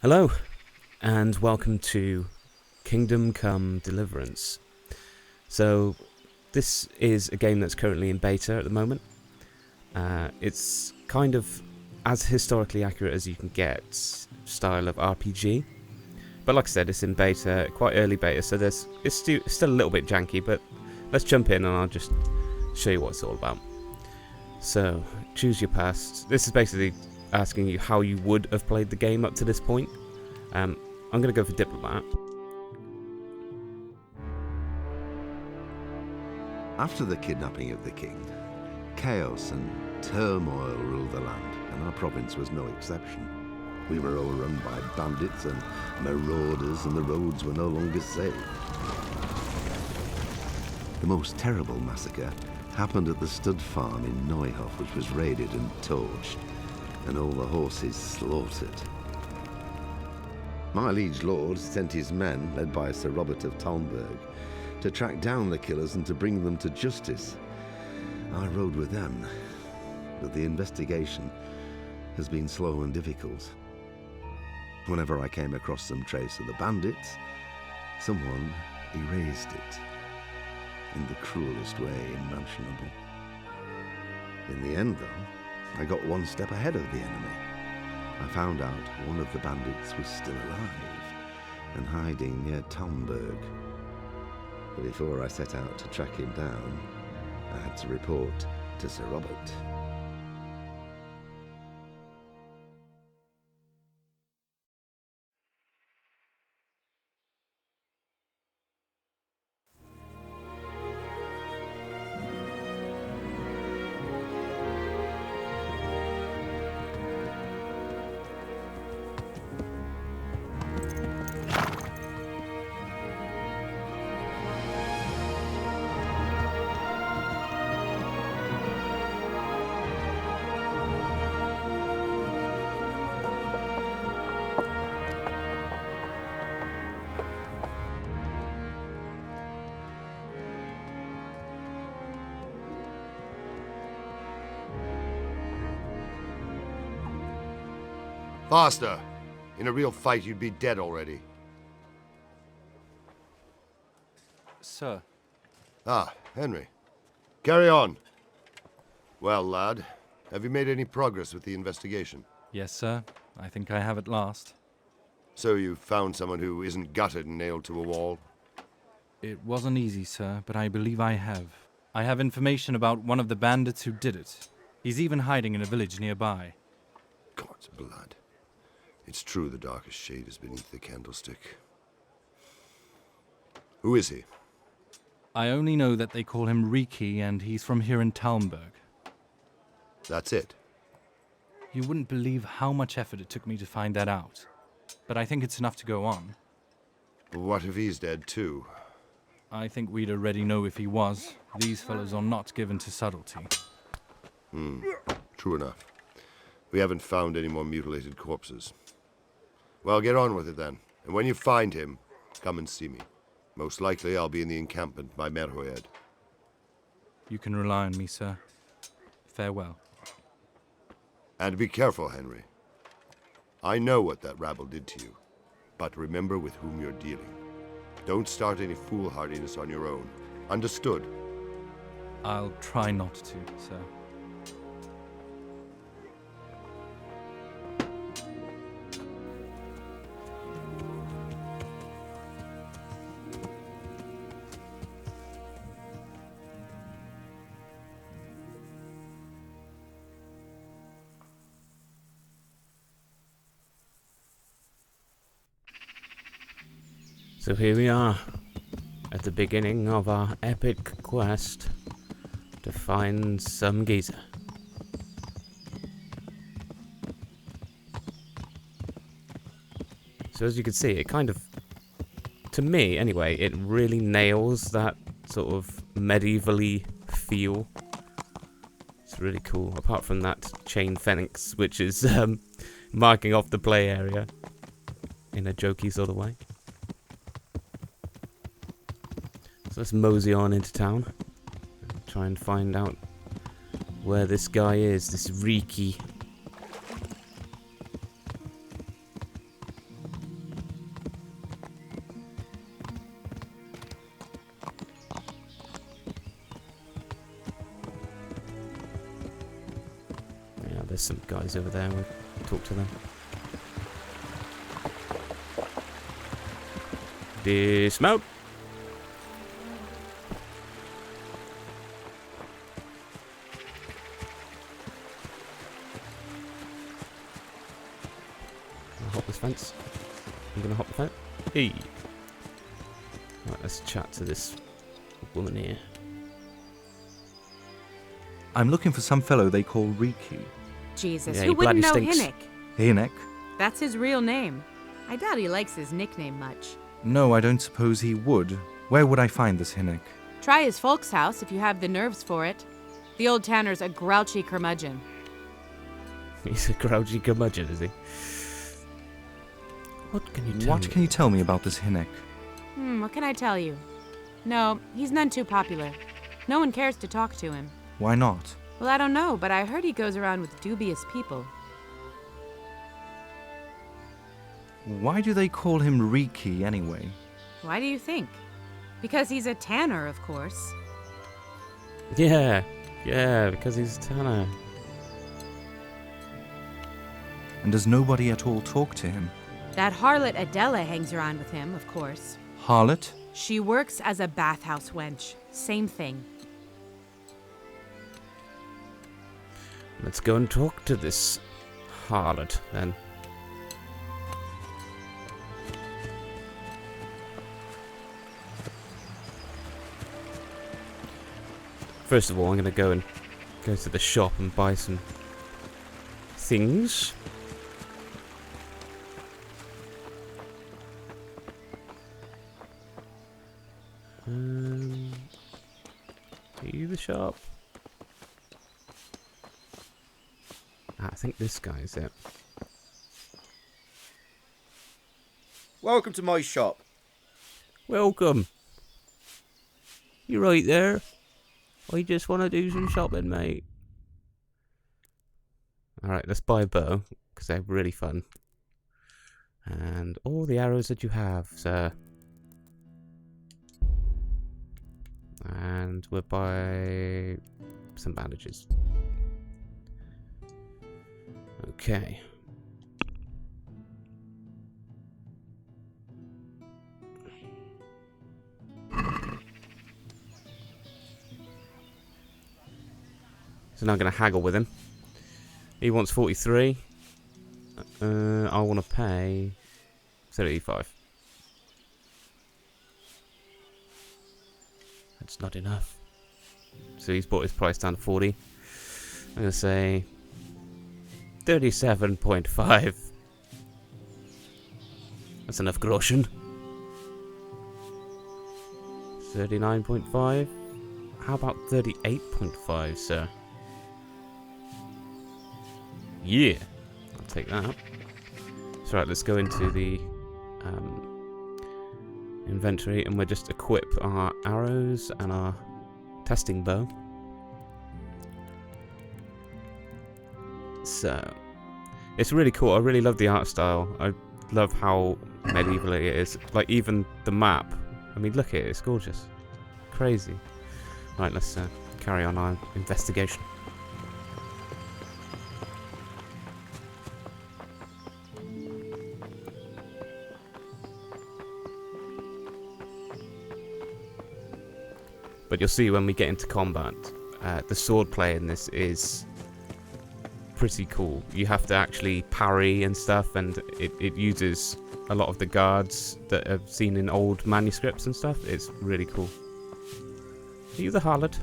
Hello, and welcome to Kingdom Come Deliverance. So, this is a game that's currently in beta at the moment. It's kind of as historically accurate as you can get, style of RPG. But like I said, it's in beta, quite early beta, so it's still a little bit janky, but let's jump in and I'll just show you what it's all about. So, choose your past. This is basically asking you how you would have played the game up to this point. I'm going to go for Diplomat. After the kidnapping of the king, chaos and turmoil ruled the land, and our province was no exception. We were overrun by bandits and marauders, and the roads were no longer safe. The most terrible massacre happened at the stud farm in Neuhof, which was raided and torched, and all the horses slaughtered. My liege lord sent his men, led by Sir Robert of Talmberg, to track down the killers and to bring them to justice. I rode with them, but the investigation has been slow and difficult. Whenever I came across some trace of the bandits, someone erased it in the cruelest way imaginable. In the end, though, I got one step ahead of the enemy. I found out one of the bandits was still alive and hiding near Talmberg. But before I set out to track him down, I had to report to Sir Robert. Faster! In a real fight, you'd be dead already. Sir. Ah, Henry. Carry on. Well, lad, have you made any progress with the investigation? Yes, sir. I think I have at last. So you've found someone who isn't gutted and nailed to a wall? It wasn't easy, sir, but I believe I have. I have information about one of the bandits who did it. He's even hiding in a village nearby. God's blood. It's true the darkest shade is beneath the candlestick. Who is he? I only know that they call him Riki, and he's from here in Talmberg. That's it? You wouldn't believe how much effort it took me to find that out. But I think it's enough to go on. What if he's dead too? I think we'd already know if he was. These fellows are not given to subtlety. True enough. We haven't found any more mutilated corpses. Well, get on with it then. And when you find him, come and see me. Most likely I'll be in the encampment by Merhoed. You can rely on me, sir. Farewell. And be careful, Henry. I know what that rabble did to you, but remember with whom you're dealing. Don't start any foolhardiness on your own. Understood? I'll try not to, sir. So here we are, at the beginning of our epic quest to find some geezer. So as you can see, it kind of, to me anyway, it really nails that sort of medievally feel. It's really cool, apart from that chain fence, which is marking off the play area in a jokey sort of way. So let's mosey on into town. Try and find out where this guy is, this Riki. some guys over there. We'll talk to them. Dismount. I'll hop this fence. I'm gonna hop the fence. Hey. Right, let's chat to this woman here. I'm looking for some fellow they call Riki. Jesus, Yeah, who he bloody wouldn't know stinks. Hinnick? Hinek? That's his real name. I doubt he likes his nickname much. No, I don't suppose he would. Where would I find this Hinek? Try his folks' house if you have the nerves for it. The old tanner's a grouchy curmudgeon. He's a grouchy curmudgeon, is he? What can you tell What me? can you tell me about this Hinek? What can I tell you? No, he's none too popular. No one cares to talk to him. Why not? Well, I don't know, but I heard he goes around with dubious people. Why do they call him Riki anyway? Why do you think? Because he's a tanner, of course. Yeah, because he's a tanner. And does nobody at all talk to him? That harlot Adela hangs around with him, of course. Harlot? She works as a bathhouse wench. Same thing. Let's go and talk to this harlot, then. First of all, I'm going to go to the shop and buy some things. Are you the shop? I think this guy's it. Welcome to my shop. Welcome. You right there? I just want to do some shopping, mate. Alright, let's buy a bow, because they're really fun. And all the arrows that you have, sir. And we'll buy some bandages. Okay. So now I'm going to haggle with him. He wants 43. I want to pay 35. That's not enough. So he's brought his price down to 40. I'm going to say 37.5. That's enough groschen. 39.5. How about 38.5, sir? Yeah, I'll take that. So right, let's go into the inventory and we'll just equip our arrows and our testing bow. So, it's really cool. I really love the art style. I love how medieval it is. Like, even the map. I mean, look at it. It's gorgeous. Crazy. Right, let's carry on our investigation. But you'll see when we get into combat, the swordplay in this is pretty cool. You have to actually parry and stuff, and it uses a lot of the guards that I've seen in old manuscripts and stuff. It's really cool. Are you the harlot?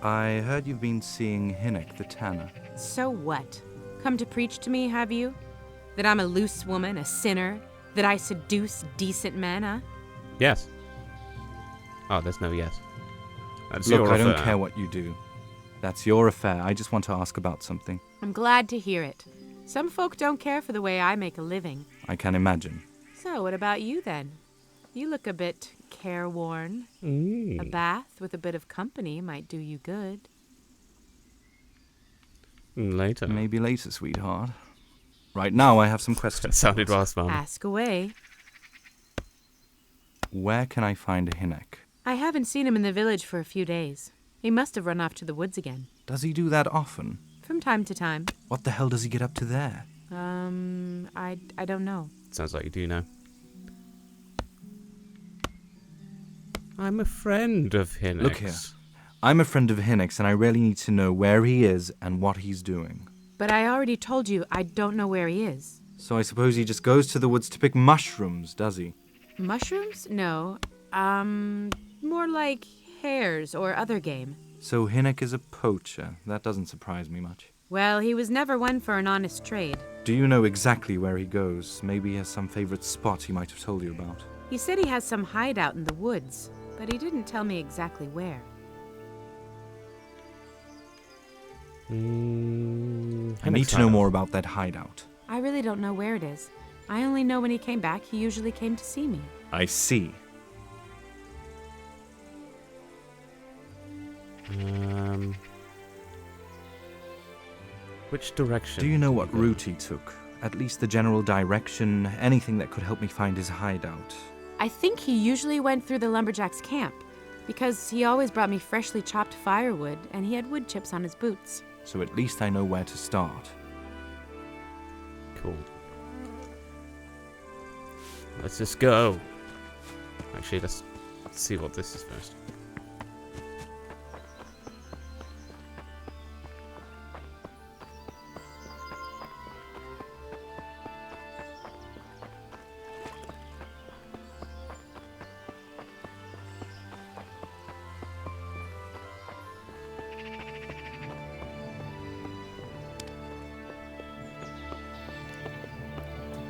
I heard you've been seeing Hinek the Tanner. So what? Come to preach to me, have you? That I'm a loose woman, a sinner? That I seduce decent men, huh? Yes. Oh, there's no yes. That's Look, your I don't affair. care what you do. That's your affair. I just want to ask about something. I'm glad to hear it. Some folk don't care for the way I make a living. I can imagine. So, what about you then? You look a bit careworn. A bath with a bit of company might do you good. Later. Maybe later, sweetheart. Right now, I have some That questions. sounded rather smart. Ask away. Where can I find Hinek? I haven't seen him in the village for a few days. He must have run off to the woods again. Does he do that often? From time to time. What the hell does he get up to there? I don't know. Sounds like you do know. I'm a friend of Hinnick's. Look here. I'm a friend of Hinnick's, and I really need to know where he is and what he's doing. But I already told you I don't know where he is. So I suppose he just goes to the woods to pick mushrooms, does he? Mushrooms? No. More like hares or other game. So Hinnick is a poacher. That doesn't surprise me much. Well, he was never one for an honest trade. Do you know exactly where he goes? Maybe he has some favorite spot he might have told you about. He said he has some hideout in the woods, but he didn't tell me exactly where. I need to know more about that hideout. I really don't know where it is. I only know when he came back, he usually came to see me. I see. Which direction? Do you know did what go? route he took? At least the general direction, anything that could help me find his hideout. I think he usually went through the lumberjack's camp, because he always brought me freshly chopped firewood, and he had wood chips on his boots. So at least I know where to start. Cool. Let's just go. Actually, let's see what this is first.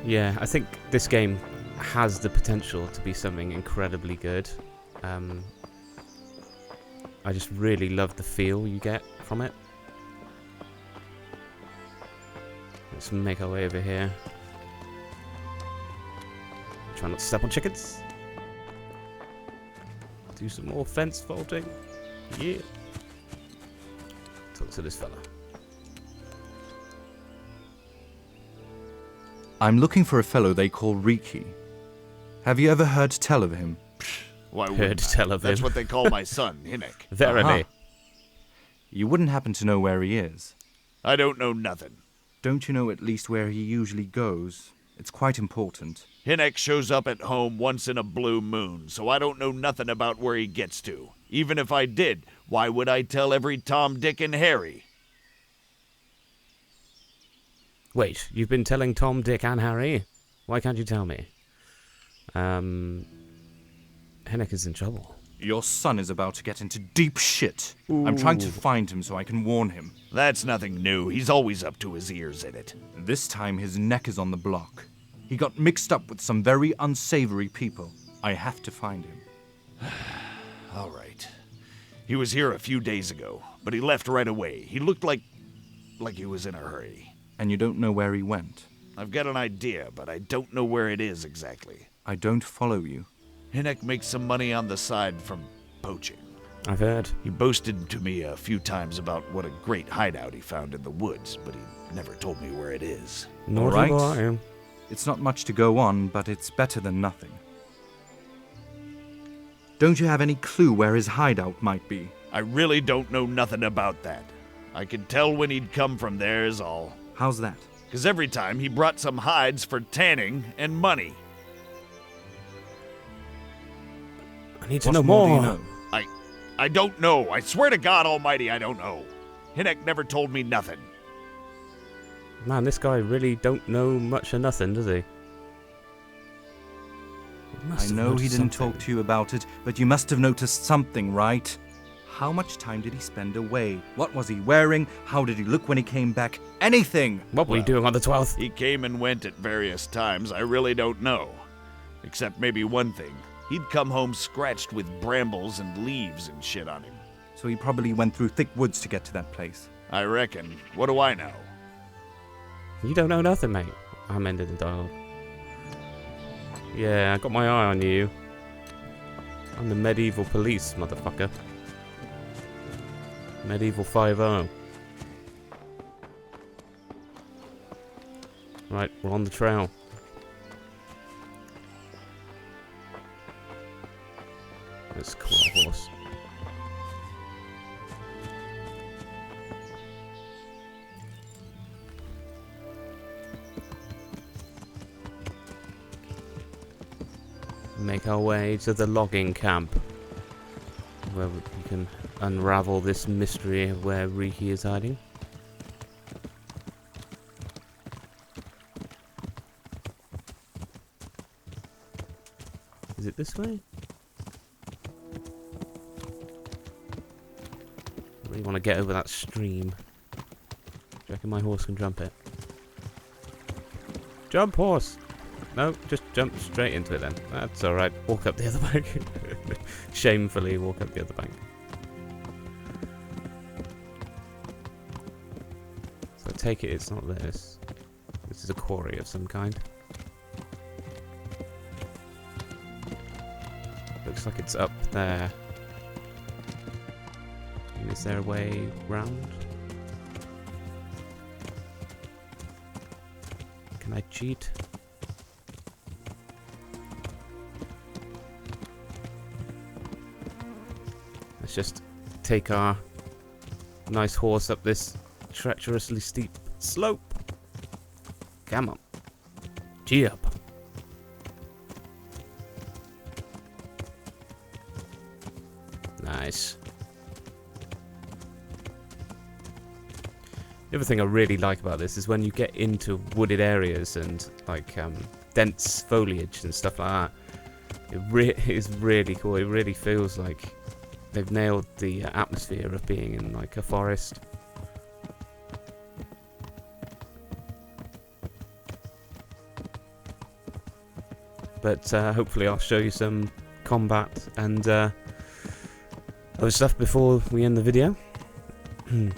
Yeah, I think this game has the potential to be something incredibly good. I just really love the feel you get from it. Let's make our way over here. Try not to step on chickens. Do some more fence vaulting. Yeah. Talk to this fella. I'm looking for a fellow they call Riki. Have you ever heard tell of him? Why Heard wouldn't I? tell of That's him. what they call my son, Hinnick. Verily. Aha. You wouldn't happen to know where he is. I don't know nothing. Don't you know at least where he usually goes? It's quite important. Hinnick shows up at home once in a blue moon, so I don't know nothing about where he gets to. Even if I did, why would I tell every Tom, Dick, and Harry? Wait, you've been telling Tom, Dick, and Harry? Why can't you tell me? Hennick is in trouble. Your son is about to get into deep shit. I'm trying to find him so I can warn him. That's nothing new. He's always up to his ears in it. This time his neck is on the block. He got mixed up with some very unsavory people. I have to find him. All right. He was here a few days ago, but he left right away. He looked like he was in a hurry. And you don't know where he went. I've got an idea, but I don't know where it is exactly. I don't follow you. Hinnick makes some money on the side from poaching. I've heard. He boasted to me a few times about what a great hideout he found in the woods, but he never told me where it is. Nor All do right. I. It's not much to go on, but it's better than nothing. Don't you have any clue where his hideout might be? I really don't know nothing about that. I could tell when he'd come from there is all. How's that? 'Cause every time he brought some hides for tanning and money. I need to What know more more. do you know? I don't know. I swear to God Almighty, I don't know. Hinnick never told me nothing. Man, this guy really don't know much of nothing, does he? I know he didn't talk to you about it, but you must have noticed something, right? How much time did he spend away? What was he wearing? How did he look when he came back? Anything! What were you doing on the 12th? He came and went at various times. I really don't know. Except maybe one thing. He'd come home scratched with brambles and leaves and shit on him. So he probably went through thick woods to get to that place. I reckon. What do I know? You don't know nothing, mate. I'm ending the dialogue. Yeah, I got my eye on you. I'm the medieval police, motherfucker. Medieval 5-0. Right, we're on the trail. Let's call our horse. make our way to the logging camp, where we can unravel this mystery of where Riki is hiding. Is it this way? I really want to get over that stream. Do you reckon my horse can jump it? Jump, horse! No, just jump straight into it then. That's alright. Walk up the other bank. Shamefully walk up the other bank. So I take it it's not this. This is a quarry of some kind. Looks like it's up there. Is there a way round? Can I cheat? Let's just take our nice horse up this treacherously steep slope. Come on. Gee up. Nice. The other thing I really like about this is when you get into wooded areas and like dense foliage and stuff like that. It is really cool. It really feels like they've nailed the atmosphere of being in like a forest. But hopefully I'll show you some combat and other stuff before we end the video. Here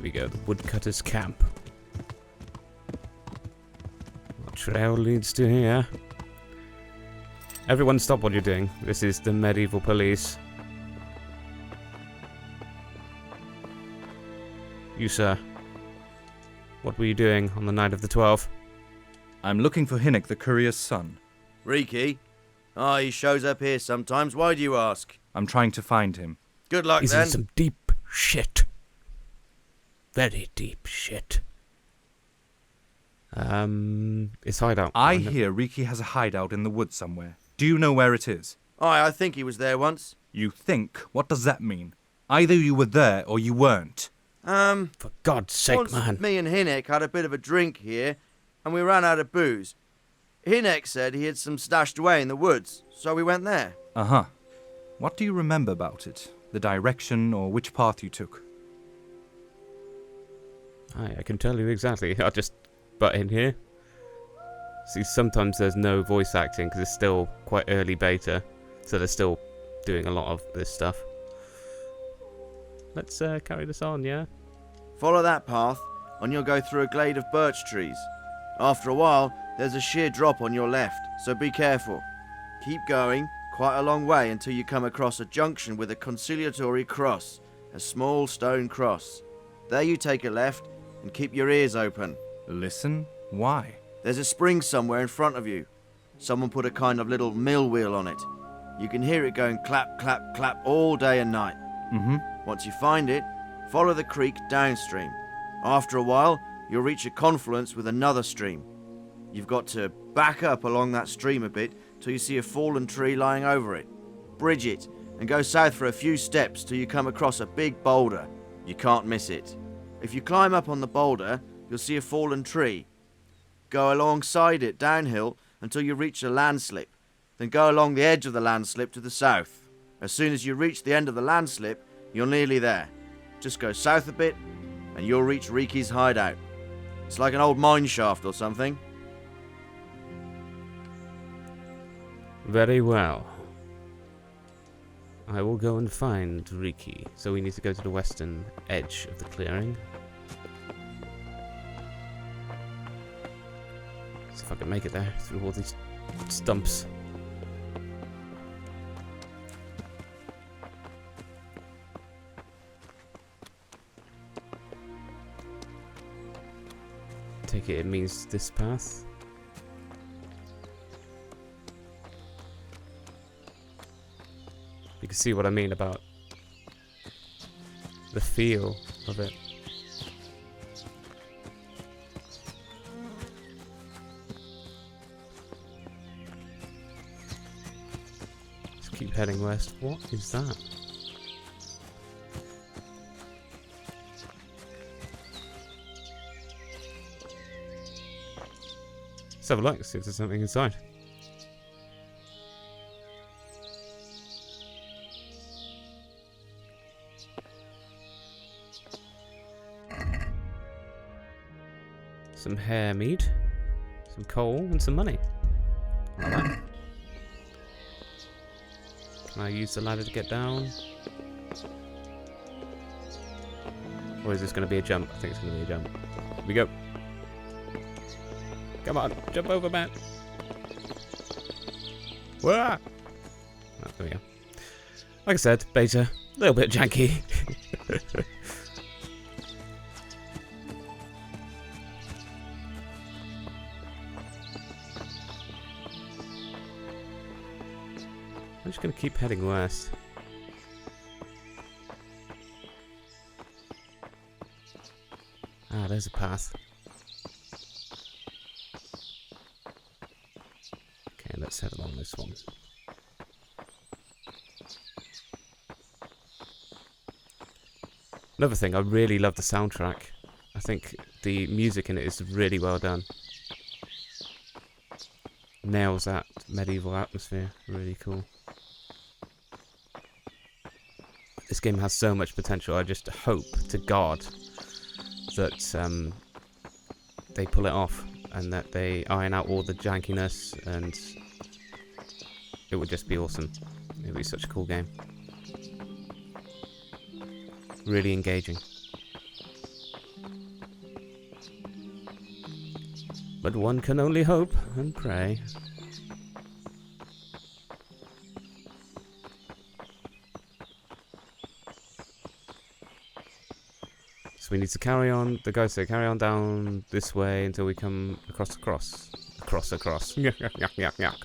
we go, the woodcutter's camp. What trail leads to here? Everyone stop what you're doing. This is the medieval police. You, sir. What were you doing on the night of the 12th? I'm looking for Hinnick, the courier's son. Riki? Ah, he shows up here sometimes. Why do you ask? I'm trying to find him. Good luck, He's then. in some deep shit. Very deep shit. His hideout. I hear Riki has a hideout in the woods somewhere. Do you know where it is? Aye, I think he was there once. You think? What does that mean? Either you were there or you weren't. For God's sake, Once man. me and Hinnick had a bit of a drink here, and we ran out of booze. Hinnick said he had some stashed away in the woods, so we went there. Uh-huh. What do you remember about it? The direction or which path you took? I can tell you exactly. I'll just butt in here. See, sometimes there's no voice acting because it's still quite early beta, so they're still doing a lot of this stuff. Let's carry this on, yeah? Follow that path, and you'll go through a glade of birch trees. After a while, there's a sheer drop on your left, so be careful. Keep going quite a long way until you come across a junction with a conciliatory cross, a small stone cross. There you take a left and keep your ears open. Listen? Why? There's a spring somewhere in front of you. Someone put a kind of little mill wheel on it. You can hear it going clap, clap, clap all day and night. Mm-hmm. Once you find it, follow the creek downstream. After a while, you'll reach a confluence with another stream. You've got to back up along that stream a bit till you see a fallen tree lying over it. Bridge it and go south for a few steps till you come across a big boulder. You can't miss it. If you climb up on the boulder, you'll see a fallen tree. Go alongside it downhill until you reach a landslip. Then go along the edge of the landslip to the south. As soon as you reach the end of the landslip, you're nearly there. Just go south a bit and you'll reach Riki's hideout. It's like an old mine shaft or something. Very well. I will go and find Riki. So we need to go to the western edge of the clearing. See if I can make it there through all these stumps. Take it means this path. you can see what I mean about the feel of it. Let's keep heading west. What is that? Let's have a look, see if there's something inside. Some hair mead, some coal, and some money. Like that. Can I use the ladder to get down? Or is this going to be a jump? I think it's going to be a jump. Here we go. Come on, jump over, man. Whoa! Oh, there we go. Like I said, beta, a little bit janky. I'm just going to keep heading west. Ah, there's a path. Okay, let's head along this one. Another thing, I really love the soundtrack. I think the music in it is really well done. Nails that medieval atmosphere. Really cool. This game has so much potential. I just hope to God that they pull it off and that they iron out all the jankiness, and it would just be awesome. It would be such a cool game. Really engaging. But one can only hope and pray. So we need to carry on, the guys say carry on down this way until we come across the cross. Across. Yuck, yuck, yuck, yuck, yuck.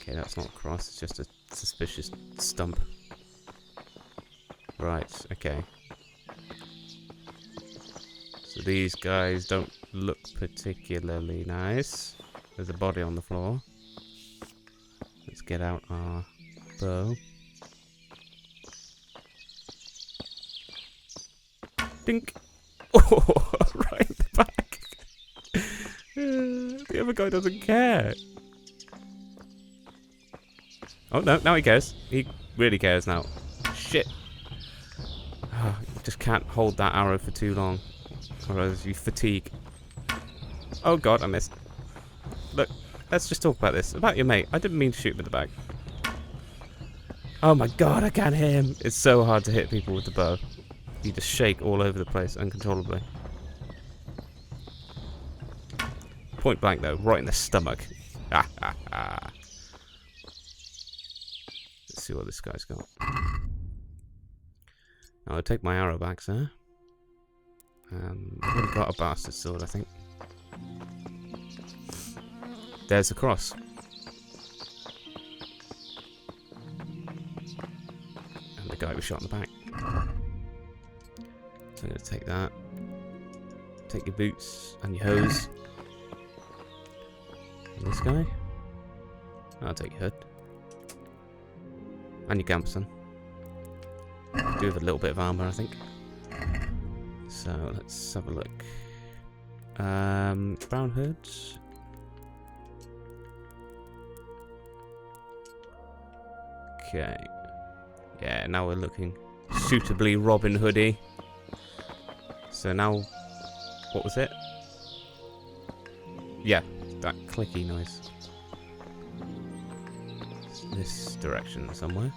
Okay, that's not a cross, it's just a suspicious stump. Right, okay. So these guys don't look particularly nice. There's a body on the floor. Let's get out our bow. Dink! Oh, right in the back. The other guy doesn't care. Oh no, now he cares. He really cares now. Shit. Oh, you just can't hold that arrow for too long, or else you fatigue. Oh god, I missed. Look, let's just talk about this. About your mate. I didn't mean to shoot him in the back. Oh my god, I can't hit him. It's so hard to hit people with the bow. You just shake all over the place uncontrollably. Point blank though, right in the stomach. Ha ha ha. Let's see what this guy's got. I'll take my arrow back, sir. I've already got a bastard sword, I think. There's the cross. And the guy was shot in the back. So I'm going to take that. Take your boots and your hose. And this guy. I'll take your hood. And your gambeson. Do with a little bit of armour, I think. So let's have a look. Brown hood. Okay. Yeah, now we're looking suitably Robin Hoodie. So now, what was it? Yeah, that clicky noise. It's this direction somewhere.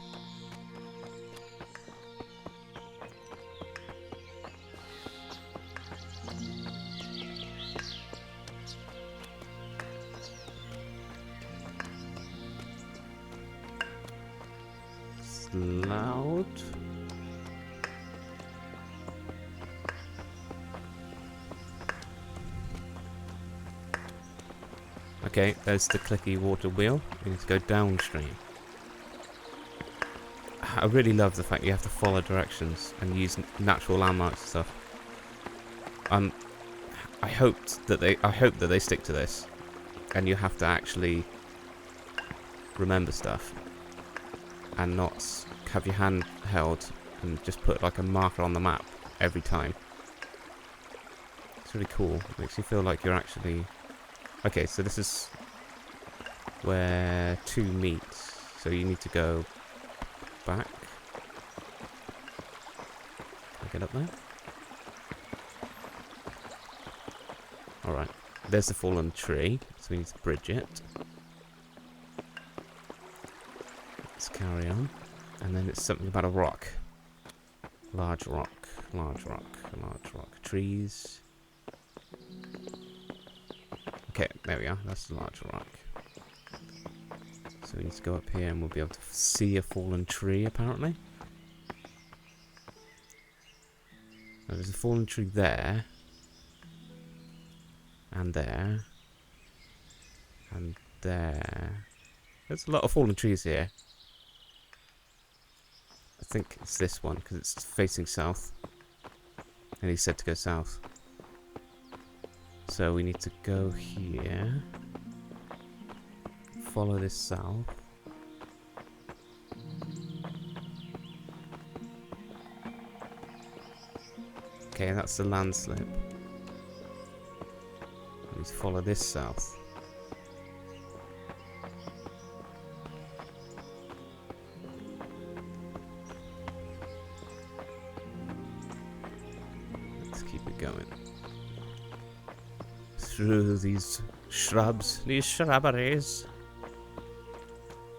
It's loud. Okay, there's the clicky water wheel. We need to go downstream. I really love the fact you have to follow directions and use natural landmarks and stuff. I hope that they stick to this, and you have to actually remember stuff and not have your hand held and just put like a marker on the map every time. It's really cool. It makes you feel like you're actually... Okay, so this is where 2 meet. So you need to go back. Can I get up there? Alright. There's the fallen tree, so we need to bridge it. Let's carry on. And then it's something about a rock. Large rock, large rock, large rock. Trees. Okay, there we are. That's the large rock. So we need to go up here and we'll be able to see a fallen tree, apparently. Now, there's a fallen tree there. And there. And there. There's a lot of fallen trees here. I think it's this one, because it's facing south. And he said to go south. So we need to go here. Follow this south. Okay, that's the landslip. We need to follow this south. Let's keep it going. Through these shrubs, these shrubberies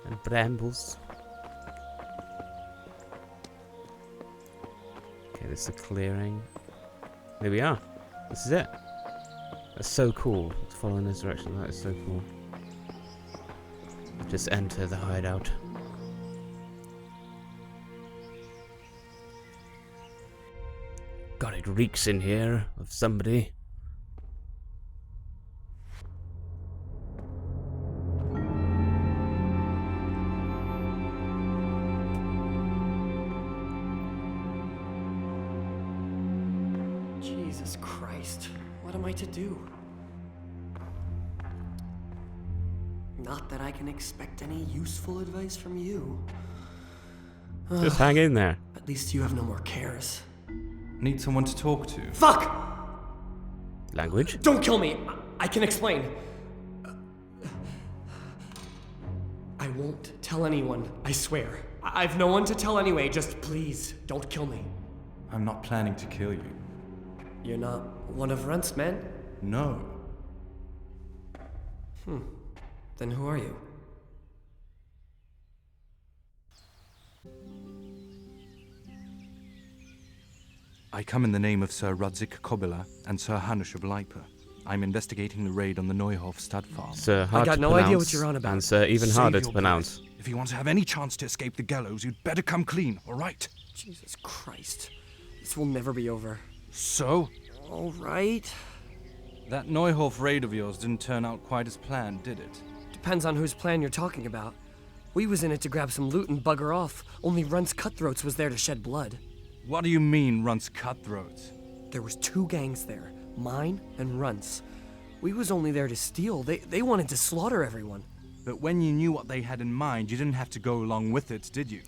and brambles. Okay, this is a clearing. There we are. This is it. That's so cool. It's following this direction. That is so cool. Just enter the hideout. God, it reeks in here of somebody. Jesus Christ, what am I to do? Not that I can expect any useful advice from you. Just hang in there. At least you have no more cares. Need someone to talk to. Fuck! Language? Don't kill me! I can explain. I won't tell anyone, I swear. I've no one to tell anyway, just please, don't kill me. I'm not planning to kill you. You're not one of Runt's men? No. Then who are you? I come in the name of Sir Rudzik Kobila and Sir Hanush of Leipa. I'm investigating the raid on the Neuhof stud farm. Sir, hard I got to no pronounce, idea what you're on about. And sir, even Save harder your to pronounce. breath. If you want to have any chance to escape the gallows, you'd better come clean, all right? Jesus Christ. This will never be over. So? All right. That Neuhof raid of yours didn't turn out quite as planned, did it? Depends on whose plan you're talking about. We was in it to grab some loot and bugger off. Only Runt's cutthroats was there to shed blood. What do you mean, Runt's cutthroats? There was 2 gangs there, mine and Runt's. We was only there to steal. They wanted to slaughter everyone. But when you knew what they had in mind, you didn't have to go along with it, did you?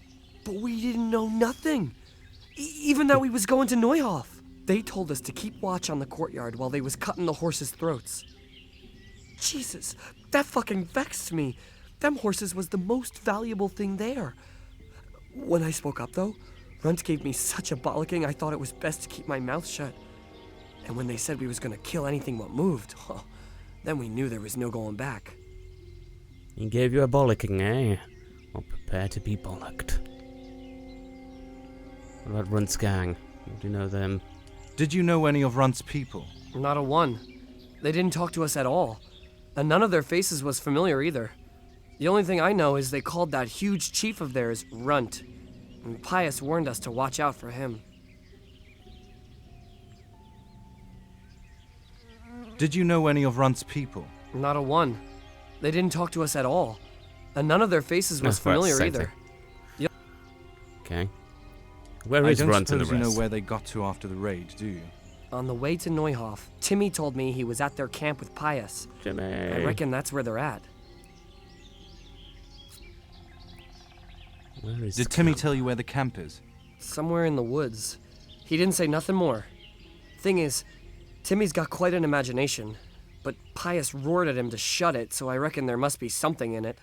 But we didn't know nothing. Even that we was going to Neuhof. They told us to keep watch on the courtyard while they was cutting the horses' throats. Jesus, that fucking vexed me. Them horses was the most valuable thing there. When I spoke up, though, Runt gave me such a bollocking I thought it was best to keep my mouth shut. And when they said we was gonna kill anything what moved, then we knew there was no going back. He gave you a bollocking, eh? Well, prepare to be bollocked. What about Runt's gang? Do you know them? Did you know any of Runt's people? Not a one. They didn't talk to us at all. And none of their faces was familiar either. The only thing I know is they called that huge chief of theirs Runt. And Pius warned us to watch out for him. Did you know any of Runt's people? Not a one. They didn't talk to us at all. And none of their faces was Well, familiar same either. thing. Okay. Where I is don't Runt and the suppose you know rest? where they got to after the raid, do you? On the way to Neuhof, Timmy told me he was at their camp with Pius. Jimmy. I reckon that's where they're at. Where is Did the Timmy camp? tell you where the camp is? Somewhere in the woods. He didn't say nothing more. Thing is, Timmy's got quite an imagination, but Pius roared at him to shut it, so I reckon there must be something in it.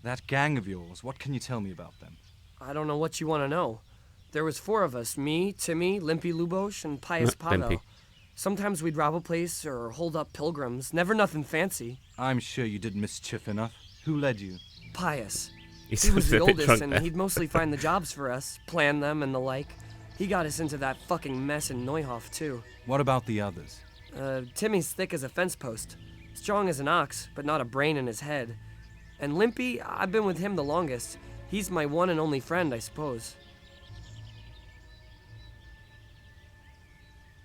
That gang of yours, what can you tell me about them? I don't know what you want to know. There was 4 of us, me, Timmy, Limpy Lubosh, and Pius Pavel. Limpy. Sometimes we'd rob a place or hold up pilgrims, never nothing fancy. I'm sure you did mischief enough. Who led you? Pius. He He was sounds a the bit oldest, drunk and there. he'd mostly find the jobs for us, plan them and the like. He got us into that fucking mess in Neuhof, too. What about the others? Timmy's thick as a fence post. Strong as an ox, but not a brain in his head. And Limpy, I've been with him the longest. He's my one and only friend, I suppose.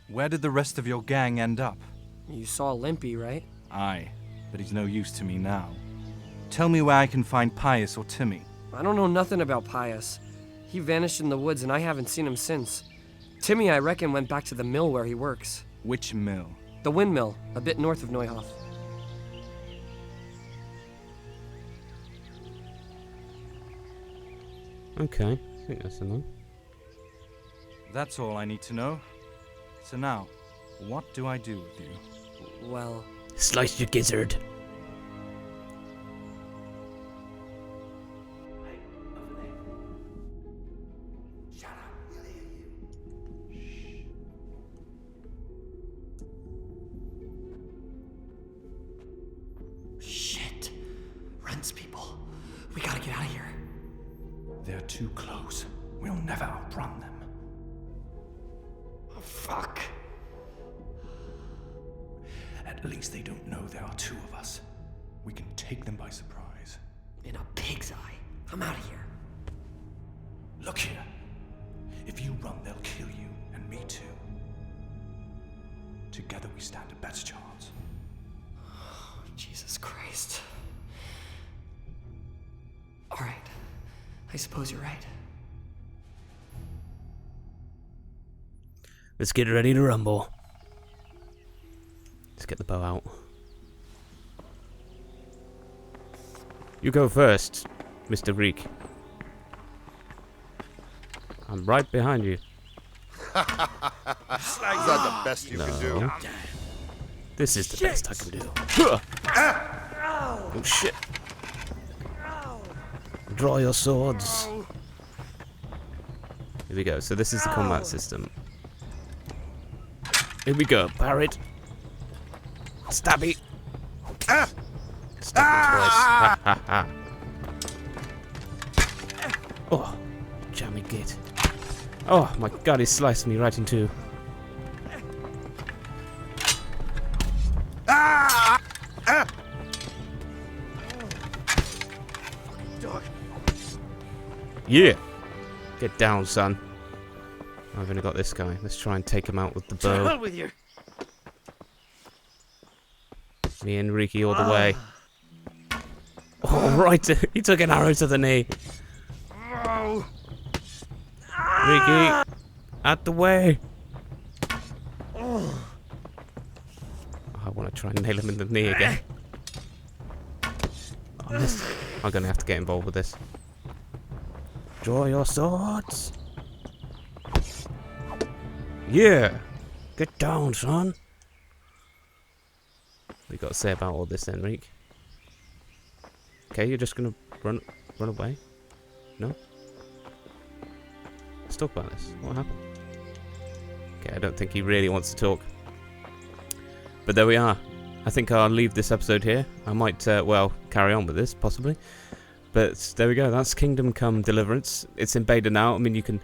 Where did the rest of your gang end up? You saw Limpy, right? Aye, but he's no use to me now. Tell me where I can find Pius or Timmy. I don't know nothing about Pius. He vanished in the woods and I haven't seen him since. Timmy, I reckon, went back to the mill where he works. Which mill? The windmill, a bit north of Neuhof. Okay, I think that's enough. That's all I need to know. So now, what do I do with you? Well, Slice your gizzard. shit. Rents people. We gotta get out of here. They're too close. We'll never outrun them. Oh, fuck. At least they don't know there are 2 of us. We can take them by surprise. In a pig's eye. I'm out of here. Look here. If you run, they'll kill you, and me too. Together we stand a better chance. Jesus Christ. Alright. I suppose you're right. Let's get ready to rumble. Let's get the bow out. You go first, Mr. Reek. I'm right behind you. Is that the best you can do? No. This is the best I can do. Oh shit. Draw your swords. Here we go. So this is the combat system. Here we go. Parrot. Stabby. Stab him twice. Ha ha ha. Oh, jammy git. Oh my god, he sliced me right in two. Yeah! Get down, son. I've only got this guy. Let's try and take him out with the bow. with you. Me and Ricky all the way. Oh, right. He took an arrow to the knee. Ricky, out the way. Oh, I want to try and nail him in the knee again. I missed. I'm going to have to get involved with this. Draw your swords. Yeah. Get down, son. What you got to say about all this, Enrique? Okay, you're just gonna run away? No? Let's talk about this. What happened? Okay, I don't think he really wants to talk. But there we are. I think I'll leave this episode here. I might, well, carry on with this, possibly. But there we go. That's Kingdom Come Deliverance. It's in beta now. I mean, you can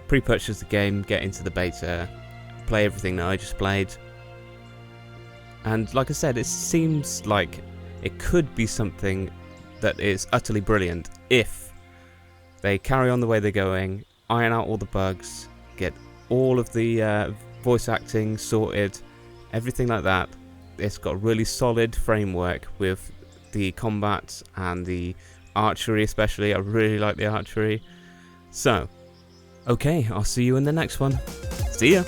pre-purchase the game, get into the beta, play everything that I just played. And like I said, it seems like it could be something that is utterly brilliant if they carry on the way they're going, iron out all the bugs, get all of the voice acting sorted, everything like that. It's got a really solid framework with the combat and the archery especially. I really like the archery. So, okay, I'll see you in the next one. See ya!